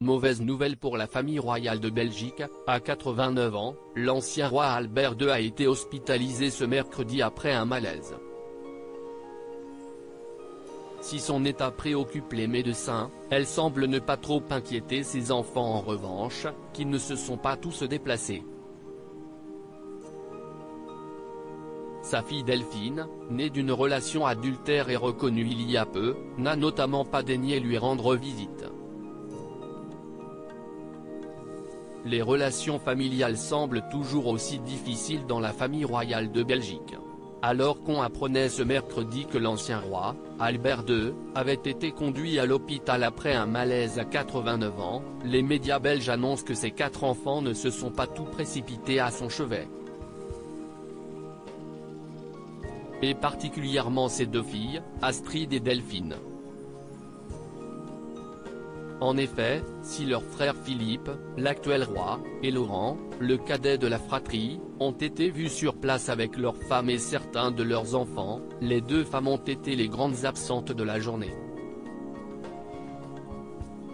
Mauvaise nouvelle pour la famille royale de Belgique, à 89 ans, l'ancien roi Albert II a été hospitalisé ce mercredi après un malaise. Si son état préoccupe les médecins, elle semble ne pas trop inquiéter ses enfants en revanche, qui ne se sont pas tous déplacés. Sa fille Delphine, née d'une relation adultère et reconnue il y a peu, n'a notamment pas daigné lui rendre visite. Les relations familiales semblent toujours aussi difficiles dans la famille royale de Belgique. Alors qu'on apprenait ce mercredi que l'ancien roi, Albert II, avait été conduit à l'hôpital après un malaise à 89 ans, les médias belges annoncent que ses 4 enfants ne se sont pas tous précipités à son chevet. Et particulièrement ses 2 filles, Astrid et Delphine. En effet, si leur frère Philippe, l'actuel roi, et Laurent, le cadet de la fratrie, ont été vus sur place avec leurs femmes et certains de leurs enfants, les 2 femmes ont été les grandes absentes de la journée.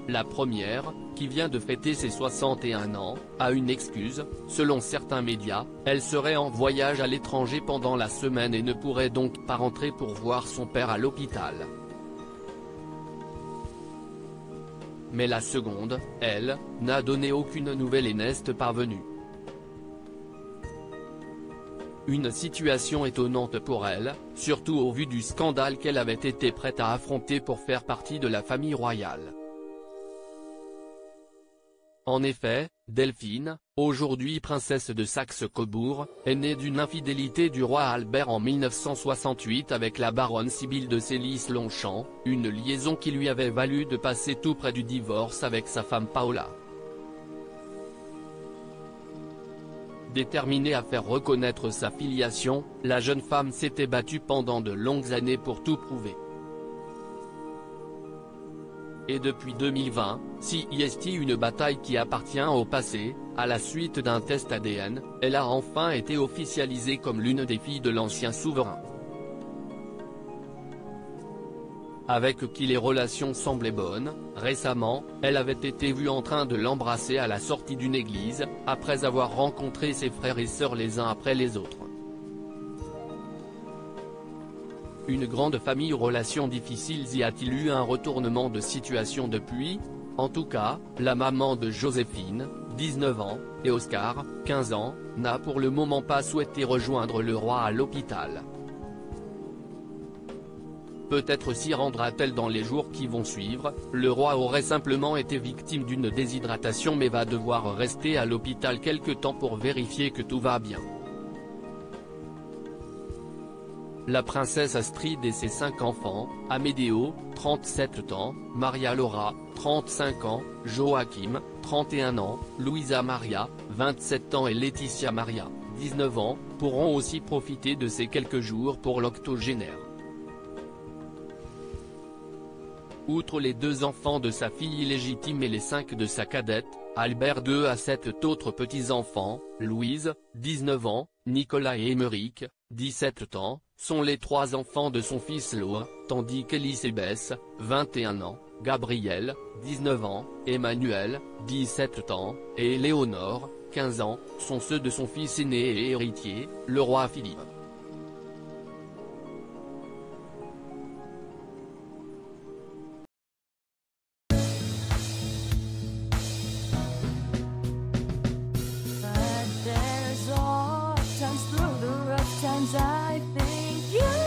La première, qui vient de fêter ses 61 ans, a une excuse, selon certains médias, elle serait en voyage à l'étranger pendant la semaine et ne pourrait donc pas rentrer pour voir son père à l'hôpital. Mais la seconde, elle, n'a donné aucune nouvelle et n'est parvenue. Une situation étonnante pour elle, surtout au vu du scandale qu'elle avait été prête à affronter pour faire partie de la famille royale. En effet, Delphine, aujourd'hui princesse de Saxe-Cobourg, est née d'une infidélité du roi Albert en 1968 avec la baronne Sibylle de Sélis-Longchamp, une liaison qui lui avait valu de passer tout près du divorce avec sa femme Paola. Déterminée à faire reconnaître sa filiation, la jeune femme s'était battue pendant de longues années pour tout prouver. Et depuis 2020, si est une bataille qui appartient au passé, à la suite d'un test ADN, elle a enfin été officialisée comme l'une des filles de l'ancien souverain. Avec qui les relations semblaient bonnes, récemment, elle avait été vue en train de l'embrasser à la sortie d'une église, après avoir rencontré ses frères et sœurs les uns après les autres. Une grande famille aux relations difficiles. Y a-t-il eu un retournement de situation depuis? En tout cas, la maman de Joséphine, 19 ans, et Oscar, 15 ans, n'a pour le moment pas souhaité rejoindre le roi à l'hôpital. Peut-être s'y rendra-t-elle dans les jours qui vont suivre. Le roi aurait simplement été victime d'une déshydratation mais va devoir rester à l'hôpital quelque temps pour vérifier que tout va bien. La princesse Astrid et ses 5 enfants, Amédéo, 37 ans, Maria Laura, 35 ans, Joachim, 31 ans, Louisa Maria, 27 ans et Laetitia Maria, 19 ans, pourront aussi profiter de ces quelques jours pour l'octogénaire. Outre les 2 enfants de sa fille illégitime et les 5 de sa cadette, Albert II a 7 autres petits-enfants, Louise, 19 ans, Nicolas et Émeric, 17 ans, sont les 3 enfants de son fils Laure, tandis qu'Élisabeth, 21 ans, Gabriel, 19 ans, Emmanuel, 17 ans, et Éléonore, 15 ans, sont ceux de son fils aîné et héritier, le roi Philippe. Times through the rough times I think you